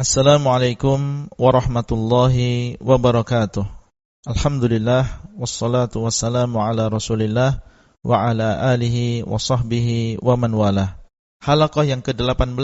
Assalamualaikum warahmatullahi wabarakatuh. Alhamdulillah wassalatu wassalamu ala Rasulillah wa ala alihi wa sahbihi wa man walah. Halaqah yang ke-18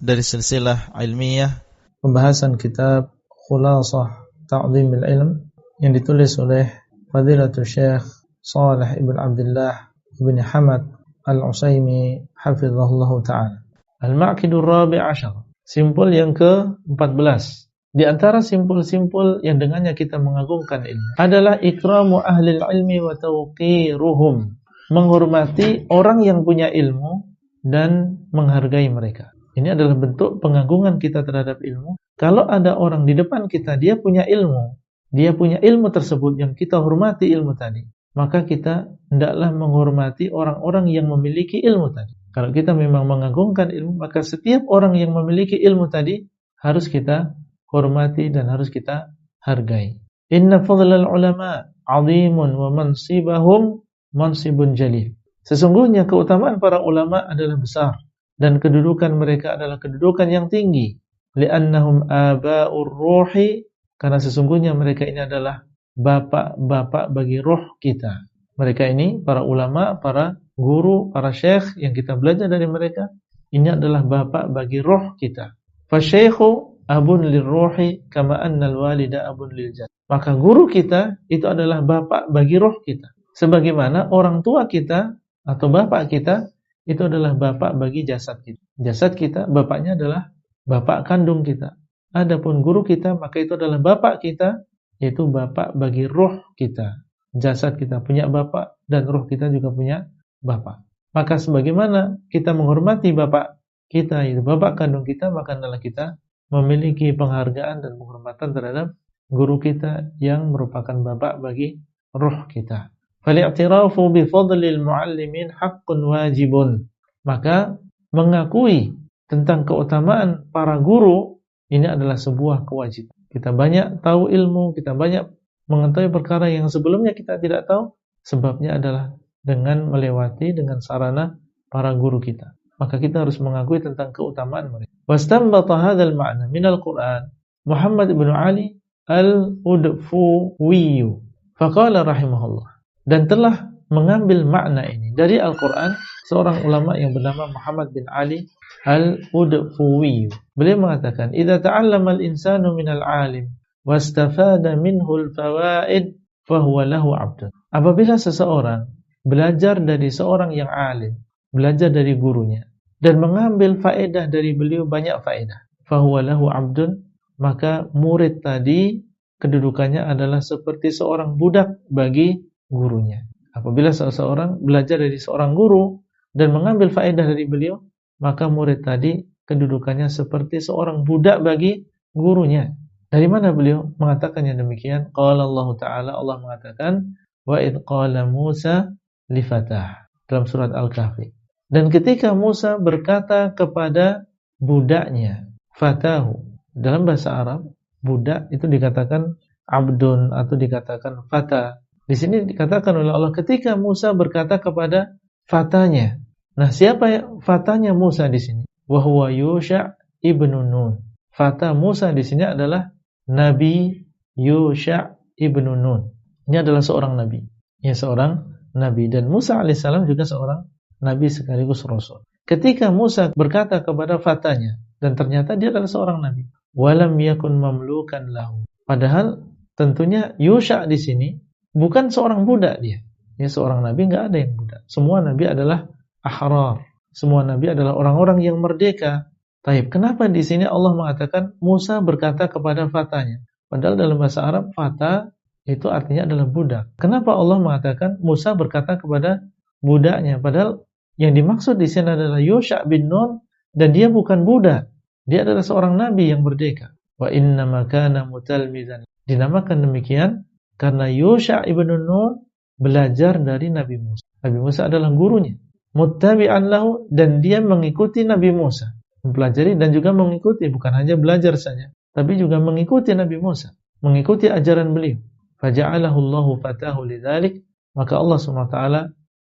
dari silsilah ilmiah pembahasan kitab Khulasah Ta'zimil Ilm yang ditulis oleh Fadilatul Syekh Shalih ibn Abdullah ibn Hamad Al-Utsaimin hafizahullahu ta'ala. Al-Ma'qidur Rabi' Ashar, simpul yang ke-14. Di antara simpul-simpul yang dengannya kita mengagungkan ilmu adalah ikramu ahlil ilmi wa tawqiruhum, menghormati orang yang punya ilmu dan menghargai mereka. Ini adalah bentuk pengagungan kita terhadap ilmu. Kalau ada orang di depan kita, dia punya ilmu tersebut yang kita hormati ilmu tadi, maka kita hendaklah menghormati orang-orang yang memiliki ilmu tadi. Kalau kita memang mengagungkan ilmu, maka setiap orang yang memiliki ilmu tadi harus kita hormati dan harus kita hargai. Inna fadlal ulama 'azimun wa mansibahum mansibun jalil. Sesungguhnya keutamaan para ulama adalah besar dan kedudukan mereka adalah kedudukan yang tinggi. Li'annahum aba'ur ruhi, karena sesungguhnya mereka ini adalah bapak-bapak bagi roh kita. Mereka ini para ulama, para guru, para syekh yang kita belajar dari mereka, ini adalah bapak bagi roh kita. Fasyaikhu abun lirruhi kama annal walida abun liljasad. Maka guru kita itu adalah bapak bagi roh kita, sebagaimana orang tua kita atau bapak kita itu adalah bapak bagi jasad kita. Jasad kita, bapaknya adalah bapak kandung kita. Adapun guru kita, maka itu adalah bapak kita, yaitu bapak bagi roh kita. Jasad kita punya bapak dan roh kita juga punya bapak. Maka sebagaimana kita menghormati bapak kita, yaitu bapak kandung kita, maka adalah kita memiliki penghargaan dan penghormatan terhadap guru kita yang merupakan bapak bagi roh kita. Fal-i'tirafu bi fadlil muallimin haqqun wajibun. Maka mengakui tentang keutamaan para guru ini adalah sebuah kewajiban. Kita banyak tahu ilmu, kita banyak mengetahui perkara yang sebelumnya kita tidak tahu, sebabnya adalah dengan melewati dengan sarana para guru kita. Maka kita harus mengakui tentang keutamaan mereka. Wastanbata hadzal ma'na minal Qur'an Muhammad ibn Ali al-Udfuwi faqala rahimahullah, dan telah mengambil makna ini dari Al-Qur'an seorang ulama yang bernama Muhammad bin Ali al-Udfuwi. Beliau mengatakan, "Idza ta'allama al-insanu minal 'alim wastafada minhu al-fawaid fahuwa lahu 'abdun." Apabila seseorang belajar dari seorang yang alim, belajar dari gurunya dan mengambil faedah dari beliau banyak faedah, fahuwa lahu 'abdun, maka murid tadi kedudukannya adalah seperti seorang budak bagi gurunya. Apabila seseorang belajar dari seorang guru dan mengambil faedah dari beliau, maka murid tadi kedudukannya seperti seorang budak bagi gurunya. Dari mana beliau mengatakannya demikian? Qala Allah Ta'ala, Allah mengatakan, wa idh qala Musa li fatah, dalam surat Al-Kahfi. Dan ketika Musa berkata kepada budaknya, fatahu, dalam bahasa Arab, budak itu dikatakan abdun atau dikatakan fata. Di sini dikatakan oleh Allah ketika Musa berkata kepada fatanya. Nah, siapa fatanya Musa di sini? Wa huwa Yusha' ibnu Nun. Fata Musa di sini adalah Nabi Yusha' ibnu Nun. Ini adalah seorang nabi. Ya, seorang nabi, dan Musa alaihissalam juga seorang nabi sekaligus rasul. Ketika Musa berkata kepada fatanya, dan ternyata dia adalah seorang nabi, walam yakun mamlukan lahu. Padahal tentunya Yusha' di sini bukan seorang budak dia. Ya, seorang nabi enggak ada yang budak. Semua nabi adalah ahrar. Semua nabi adalah orang-orang yang merdeka. Taib. Kenapa di sini Allah mengatakan Musa berkata kepada fatanya? Padahal dalam bahasa Arab fata itu artinya adalah budak. Kenapa Allah mengatakan Musa berkata kepada budaknya? Padahal yang dimaksud di sini adalah Yusha' bin Nun, dan dia bukan budak. Dia adalah seorang nabi yang merdeka. Wa inna makana mutalmizan. Dinamakan demikian karena Yusha' ibn Nun belajar dari Nabi Musa. Nabi Musa adalah gurunya. Muttabi'an lahu, dan dia mengikuti Nabi Musa. Mempelajari dan juga mengikuti, bukan hanya belajar saja, tapi juga mengikuti Nabi Musa, mengikuti ajaran beliau. Faja'alahu Allahu fatahu lidzalik, maka Allah SWT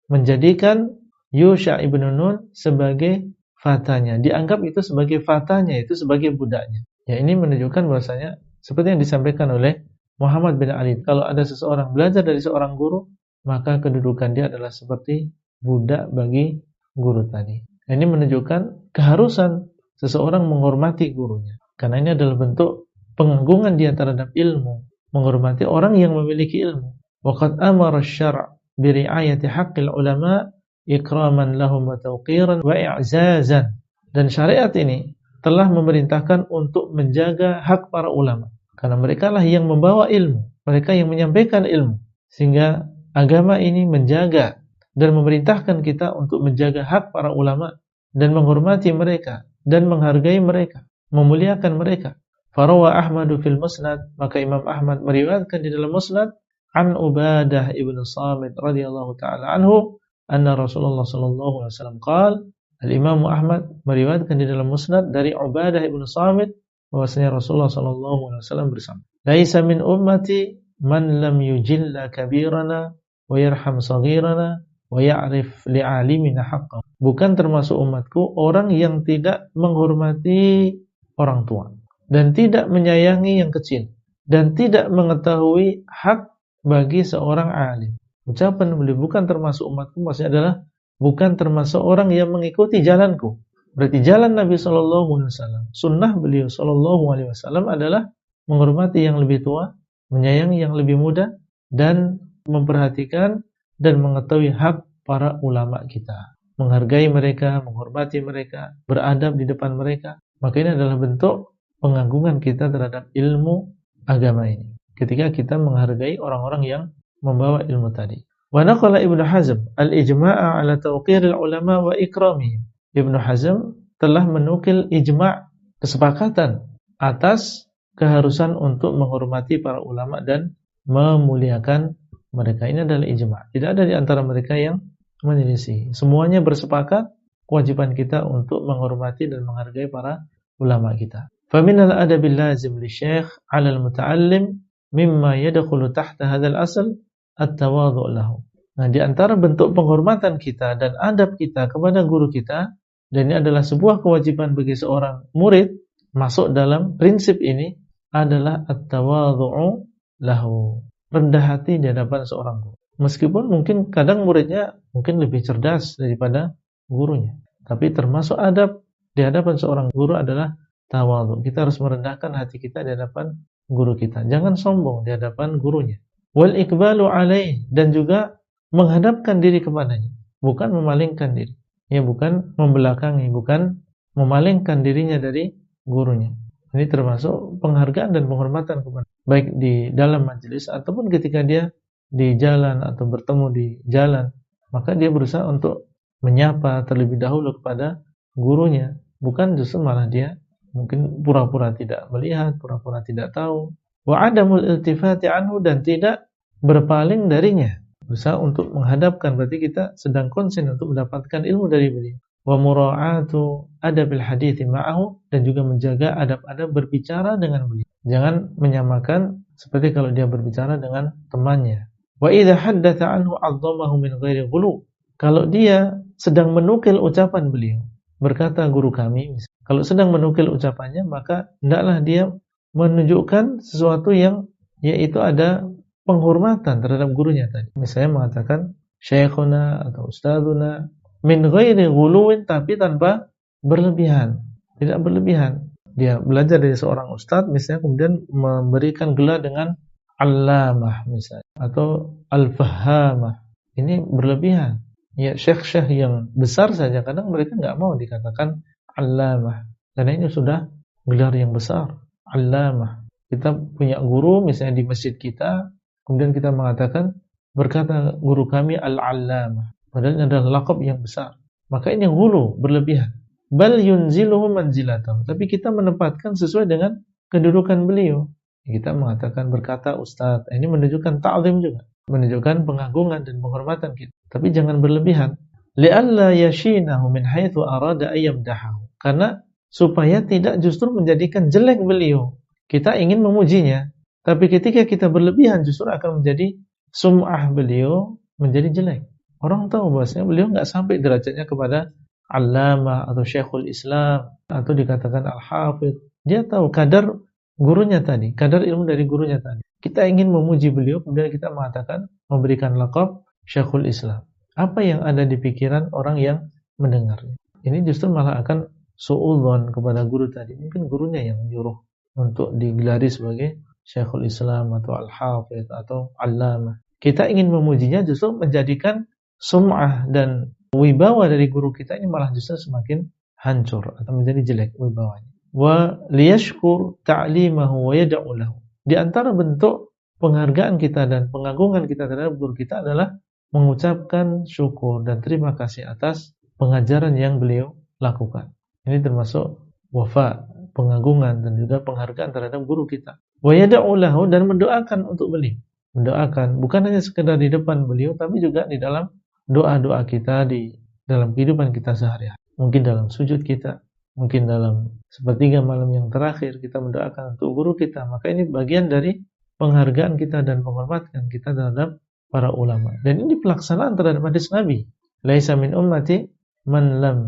menjadikan Yusha' ibn Nun sebagai fatanya. Dianggap itu sebagai fatanya, itu sebagai budaknya. Ya, ini menunjukkan bahwasanya seperti yang disampaikan oleh Muhammad bin Ali, kalau ada seseorang belajar dari seorang guru, maka kedudukan dia adalah seperti budak bagi guru tadi. Ini menunjukkan keharusan seseorang menghormati gurunya, karena ini adalah bentuk pengagungan dia terhadap ilmu, menghormati orang yang memiliki ilmu. Waqad amara asy-syara' bi ri'ayati haqqil ulama ikraman lahum wa tawqiran wa i'zazan. Dan syariat ini telah memerintahkan untuk menjaga hak para ulama, karena mereka lah yang membawa ilmu, mereka yang menyampaikan ilmu, sehingga agama ini menjaga dan memerintahkan kita untuk menjaga hak para ulama dan menghormati mereka dan menghargai mereka, memuliakan mereka. Farawa Ahmadu fil Musnad, maka Imam Ahmad meriwayatkan di dalam Musnad an Ubadah ibn Samit radhiyallahu taala anhu anna Rasulullah sallallahu alaihi wasallam qala. Al-Imam Ahmad meriwayatkan di dalam Musnad dari Ubadah ibn Samit bahwasanya Rasulullah sallallahu alaihi wasallam bersabda, "Laisa min ummati man lam yujilla kabirana wa yarham saghirana wa ya'rif li'alimina haqqahu." Bukan termasuk umatku orang yang tidak menghormati orang tua dan tidak menyayangi yang kecil dan tidak mengetahui hak bagi seorang alim. Ucapan beliau bukan termasuk umatku maksudnya adalah bukan termasuk orang yang mengikuti jalanku. Berarti jalan Nabi SAW, sunnah beliau SAW adalah menghormati yang lebih tua, menyayangi yang lebih muda, dan memperhatikan dan mengetahui hak para ulama kita. Menghargai mereka, menghormati mereka, beradab di depan mereka. Maka ini adalah bentuk pengagungan kita terhadap ilmu agama ini. Ketika kita menghargai orang-orang yang membawa ilmu tadi. Wa naqala Ibnu Hazm al-ijma'a ala tawqir al-ulama wa ikramihim. Ibnu Hazm telah menukil ijma', kesepakatan atas keharusan untuk menghormati para ulama dan memuliakan mereka. Ini adalah ijma'. Tidak ada di antara mereka yang menyelisih. Semuanya bersepakat kewajiban kita untuk menghormati dan menghargai para ulama kita. Faminal adabil lazim li syekh 'ala al-muta'allim mimma yadkhulu tahta hadzal asl at-tawadhu' lahu. Nah, di antara bentuk penghormatan kita dan adab kita kepada guru kita, dan ini adalah sebuah kewajiban bagi seorang murid, masuk dalam prinsip ini adalah at-tawadhu' lahu. Rendah hati di hadapan seorang guru. Meskipun mungkin kadang muridnya mungkin lebih cerdas daripada gurunya, tapi termasuk adab di hadapan seorang guru adalah tawadhu'. Kita harus merendahkan hati kita di hadapan guru kita. Jangan sombong di hadapan gurunya. Wal ikbalu alaih, dan juga menghadapkan diri kepadanya, bukan memalingkan diri. Ya, bukan membelakangi, bukan memalingkan dirinya dari gurunya. Ini termasuk penghargaan dan penghormatan kepada, baik di dalam majelis ataupun ketika dia di jalan atau bertemu di jalan, maka dia berusaha untuk menyapa terlebih dahulu kepada gurunya, bukan justru malah dia mungkin pura-pura tidak melihat, pura-pura tidak tahu. Wa adamul iltifati anhu, dan tidak berpaling darinya. Berusaha untuk menghadapkan, berarti kita sedang konsen untuk mendapatkan ilmu dari beliau. Wa mura'atu adabil hadithi ma'ahu, dan juga menjaga adab-adab berbicara dengan beliau. Jangan menyamakan seperti kalau dia berbicara dengan temannya. Wa idza haddatsa anhu 'azzamahu min ghairi ghulu. Kalau dia sedang menukil ucapan beliau, berkata guru kami, kalau sedang menukil ucapannya, maka hendaklah dia menunjukkan sesuatu yang yaitu ada penghormatan terhadap gurunya tadi. Misalnya mengatakan syekhuna atau ustadzuna min ghairi ghuluwin, tapi tanpa berlebihan. Tidak berlebihan. Dia belajar dari seorang ustadz misalnya, kemudian memberikan gelar dengan allamah misalnya atau al-fahamah. Ini berlebihan. Ya, syekh-syekh yang besar saja kadang mereka enggak mau dikatakan allamah, karena ini sudah gelar yang besar. Allamah. Kita punya guru misalnya di masjid kita, kemudian kita mengatakan, berkata guru kami al-allamah, padahal ini adalah laqab yang besar. Maka ini ghulu, berlebihan. Bal yunziluhu manzilatahu, tapi kita menempatkan sesuai dengan kedudukan beliau. Kita mengatakan berkata ustaz, ini menunjukkan ta'zim juga, menunjukkan pengagungan dan penghormatan kita. Tapi jangan berlebihan. Li'alla yashinahu min haitsu arada ayyamdahu, karena supaya tidak justru menjadikan jelek beliau. Kita ingin memujinya, tapi ketika kita berlebihan justru akan menjadi sum'ah beliau menjadi jelek. Orang tahu bahwasanya beliau enggak sampai derajatnya kepada allamah atau syekhul Islam atau dikatakan al-hafidh. Dia tahu kadar gurunya tadi, kadar ilmu dari gurunya tadi. Kita ingin memuji beliau, kemudian kita mengatakan, memberikan laqab Syekhul Islam. Apa yang ada di pikiran orang yang mendengarnya? Ini justru malah akan suudzon kepada guru tadi. Mungkin gurunya yang menyuruh untuk digelari sebagai Syekhul Islam atau Al-Hafidh atau Allamah. Kita ingin memujinya justru menjadikan sum'ah dan wibawa dari guru kita ini malah justru semakin hancur atau menjadi jelek wibawanya. Wa liyashkur ta'limahu wa yad'u lahu. Di antara bentuk penghargaan kita dan pengagungan kita terhadap guru kita adalah mengucapkan syukur dan terima kasih atas pengajaran yang beliau lakukan. Ini termasuk wafa, pengagungan dan juga penghargaan terhadap guru kita. Wa yad'u lahu, dan mendoakan untuk beliau. Mendoakan bukan hanya sekedar di depan beliau, tapi juga di dalam doa-doa kita, di dalam kehidupan kita sehari-hari. Mungkin dalam sujud kita, mungkin dalam sepertiga malam yang terakhir kita mendoakan untuk guru kita. Maka ini bagian dari penghargaan kita dan penghormatan kita terhadap para ulama. Dan ini pelaksanaan terhadap hadis Nabi. Laisa min ummati man lam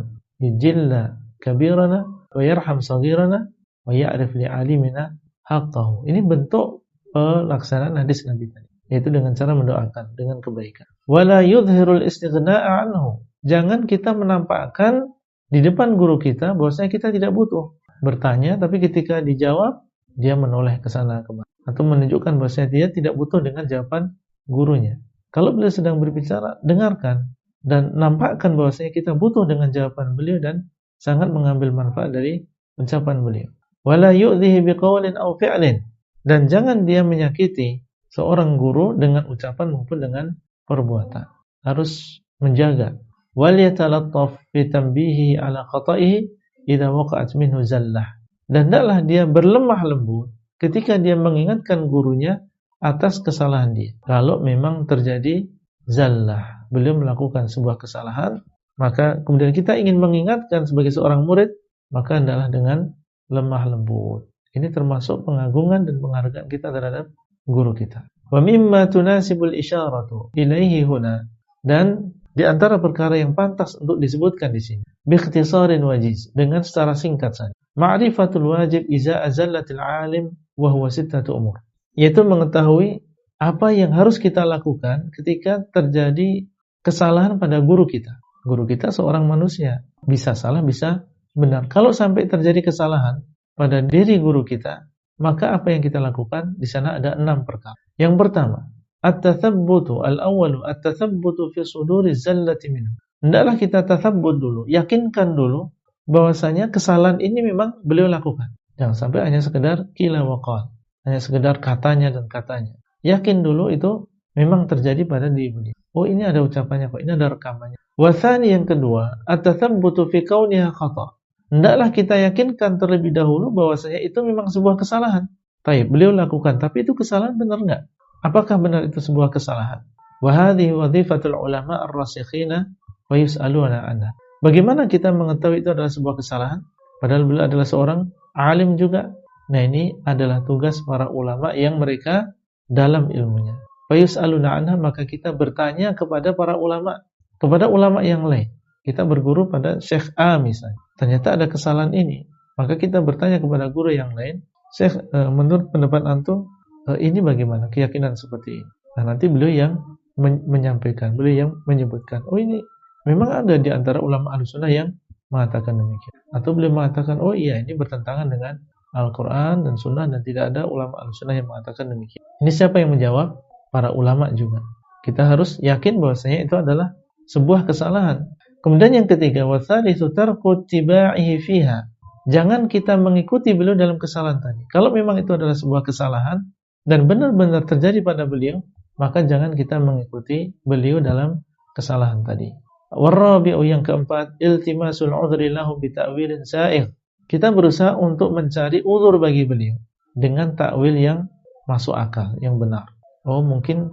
yujilla kabirana wa yarham saghirana wa ya'rif li alimina haqqahu. Ini bentuk pelaksanaan hadis Nabi tadi, yaitu dengan cara mendoakan dengan kebaikan. Wala yudhhirul istighna'a anhu. Jangan kita menampakkan di depan guru kita bahwasanya kita tidak butuh bertanya, tapi ketika dijawab dia menoleh ke sana kemari atau menunjukkan bahwasanya dia tidak butuh dengan jawaban gurunya. Kalau beliau sedang berbicara, dengarkan dan nampakkan bahwasanya kita butuh dengan jawaban beliau dan sangat mengambil manfaat dari ucapan beliau. Wala yu'dhihi biqaulin aw fi'lin. Dan jangan dia menyakiti seorang guru dengan ucapan maupun dengan perbuatan. Harus menjaga. Wal yatalattaf fi tanbihi ala khata'ihi idza waqa'at minhu zallah. Dan hendaklah dia berlemah lembut ketika dia mengingatkan gurunya atas kesalahan dia. Kalau memang terjadi zallah, beliau melakukan sebuah kesalahan, maka kemudian kita ingin mengingatkan sebagai seorang murid, maka hendaklah dengan lemah lembut. Ini termasuk pengagungan dan penghargaan kita terhadap guru kita. Wa mimma tunasibul isyaratu ilaihi huna, dan di antara perkara yang pantas untuk disebutkan di sini, bi ikhtisarin wajiz, dengan secara singkat saja. Ma'rifatul wajib iza azallatil alim wa huwa sittatu umur. Yaitu mengetahui apa yang harus kita lakukan ketika terjadi kesalahan pada guru kita. Guru kita seorang manusia, bisa salah, bisa benar. Kalau sampai terjadi kesalahan pada diri guru kita, maka apa yang kita lakukan? Di sana ada 6 perkara. Yang pertama, at-tathabbutu al-awwalu at-tathabbutu fi suduri zallati minhu. Hendaklah kita tathabbut dulu, yakinkan dulu bahwasanya kesalahan ini memang beliau lakukan. Jangan sampai hanya sekedar qila wa qal, hanya sekedar katanya dan katanya. Yakin dulu itu memang terjadi pada diri beliau. Oh, ini ada ucapannya kok, ini ada rekamannya. Wa tsani, yang kedua, at-tathabbutu fi kauniha khata'. Hendaklah kita yakinkan terlebih dahulu bahwasanya itu memang sebuah kesalahan. Baik, beliau lakukan, tapi itu kesalahan benar enggak? Apakah benar itu sebuah kesalahan? Wa hadhihi wadhifatul ulama ar-rasikhina wa yus'aluna anha. Bagaimana kita mengetahui itu adalah sebuah kesalahan? Padahal beliau adalah seorang alim juga. Nah, ini adalah tugas para ulama yang mereka dalam ilmunya. Wa yus'aluna anha, maka kita bertanya kepada para ulama, kepada ulama yang lain. Kita berguru pada Syekh A misalnya, ternyata ada kesalahan ini, maka kita bertanya kepada guru yang lain, Syekh, menurut pendapat antum ini bagaimana keyakinan seperti ini? Nah, nanti beliau yang menyampaikan, beliau yang menyebutkan, oh ini memang ada di antara ulama Ahlussunnah yang mengatakan demikian, atau beliau mengatakan, oh iya ini bertentangan dengan Al-Quran dan Sunnah dan tidak ada ulama Ahlussunnah yang mengatakan demikian. Ini siapa yang menjawab? Para ulama juga. Kita harus yakin bahwasanya itu adalah sebuah kesalahan. Kemudian yang ketiga, watsalitsu tarku tibaihi fiha. Jangan kita mengikuti beliau dalam kesalahan tadi. Kalau memang itu adalah sebuah kesalahan dan benar-benar terjadi pada beliau, maka jangan kita mengikuti beliau dalam kesalahan tadi. Warabi'u, yang keempat, iltimasul udhri lahu bi ta'wilin sa'igh. Kita berusaha untuk mencari uzur bagi beliau dengan takwil yang masuk akal, yang benar. Oh, mungkin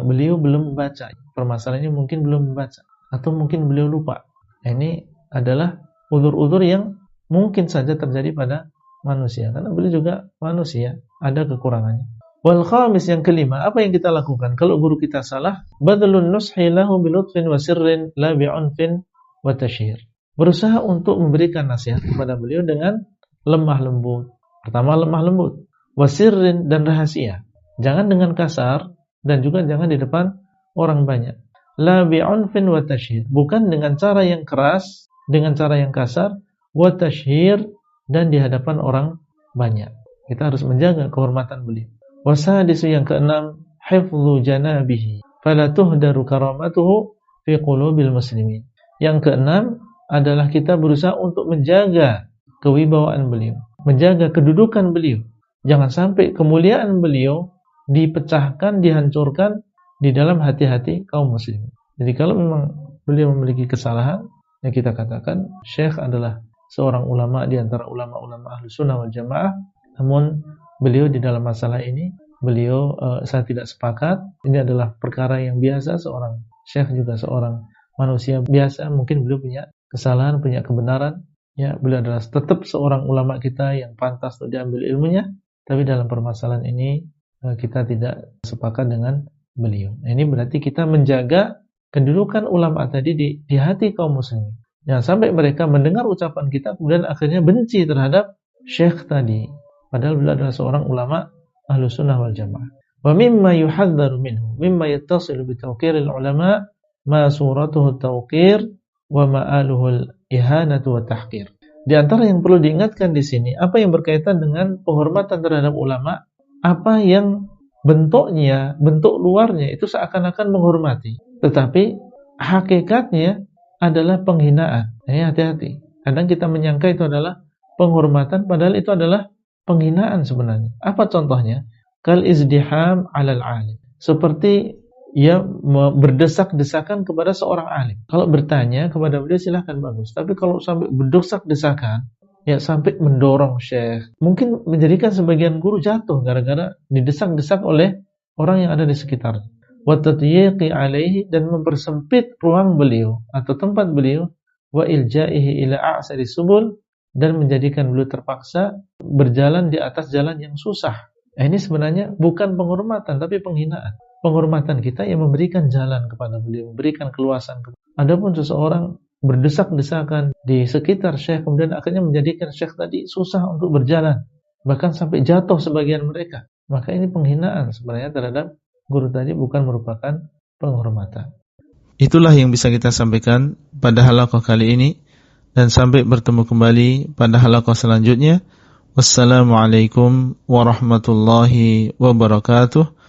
beliau belum membaca. Permasalahannya mungkin belum membaca. Atau mungkin beliau lupa. Ini adalah uzur-uzur yang mungkin saja terjadi pada manusia, karena beliau juga manusia, ada kekurangannya. Wal khamis, yang kelima, apa yang kita lakukan kalau guru kita salah? Badlun nushi lahu bilutfin wa sirrin la bi'unfin wa tashhir. Berusaha untuk memberikan nasihat kepada beliau dengan lemah lembut. Pertama lemah lembut, wasirrin dan rahasia. Jangan dengan kasar dan juga jangan di depan orang banyak. La bi'unfin wa tashhir, bukan dengan cara yang keras, dengan cara yang kasar, wa tashhir dan di hadapan orang banyak. Kita harus menjaga kehormatan beliau. Wasadisu yang keenam, hifdzu janabihi fala tuhdaru karamatuhu fi qulubil muslimin. Yang keenam adalah kita berusaha untuk menjaga kewibawaan beliau, menjaga kedudukan beliau. Jangan sampai kemuliaan beliau dipecahkan, dihancurkan di dalam hati-hati kaum muslimin. Jadi kalau memang beliau memiliki kesalahan, yang kita katakan Syekh adalah seorang ulama di antara ulama-ulama Ahlus Sunnah wal Jamaah. Namun beliau di dalam masalah ini, saya tidak sepakat. Ini adalah perkara yang biasa, seorang Syekh juga seorang manusia biasa, mungkin beliau punya kesalahan, punya kebenaran. Ya, beliau adalah tetap seorang ulama kita yang pantas untuk diambil ilmunya. Tapi dalam permasalahan ini kita tidak sepakat dengan beliau. Nah, ini berarti kita menjaga kedudukan ulama tadi di hati kaum muslimin. Jangan sampai mereka mendengar ucapan kita kemudian akhirnya benci terhadap Syekh tadi. Padahal beliau adalah seorang ulama Ahlus Sunnah wal Jamaah. Wa mimma yuhadzdharu minhu, mimma yattasilu bi tawqiril ulama ma suratuhu tawqir wa ma'aluhu al-ihanatu wa tahqir. Di antara yang perlu diingatkan di sini, apa yang berkaitan dengan penghormatan terhadap ulama, apa yang bentuknya, bentuk luarnya itu seakan-akan menghormati, tetapi hakikatnya adalah penghinaan. Ini hati-hati. Kadang kita menyangka itu adalah penghormatan, padahal itu adalah penghinaan sebenarnya. Apa contohnya? Kal izdiham 'alal 'alim. Seperti ia berdesak-desakan kepada seorang alim. Kalau bertanya kepada beliau silahkan, bagus. Tapi kalau sampai berdesak-desakan, ya sampai mendorong Syekh, mungkin menjadikan sebagian guru jatuh gara-gara didesak-desak oleh orang yang ada di sekitar. Wa tatyiqi 'alaihi, dan mempersempit ruang beliau atau tempat beliau, wa ilja'ihi ila a'sari subul, dan menjadikan beliau terpaksa berjalan di atas jalan yang susah. Ini sebenarnya bukan penghormatan tapi penghinaan. Penghormatan kita yang memberikan jalan kepada beliau, memberikan keluasan. Adapun seseorang berdesak-desakan di sekitar Syekh kemudian akhirnya menjadikan Syekh tadi susah untuk berjalan, bahkan sampai jatuh sebagian mereka, maka ini penghinaan sebenarnya terhadap guru tadi, bukan merupakan penghormatan. Itulah yang bisa kita sampaikan pada halaqah kali ini, dan sampai bertemu kembali pada halaqah selanjutnya. Wassalamualaikum warahmatullahi wabarakatuh.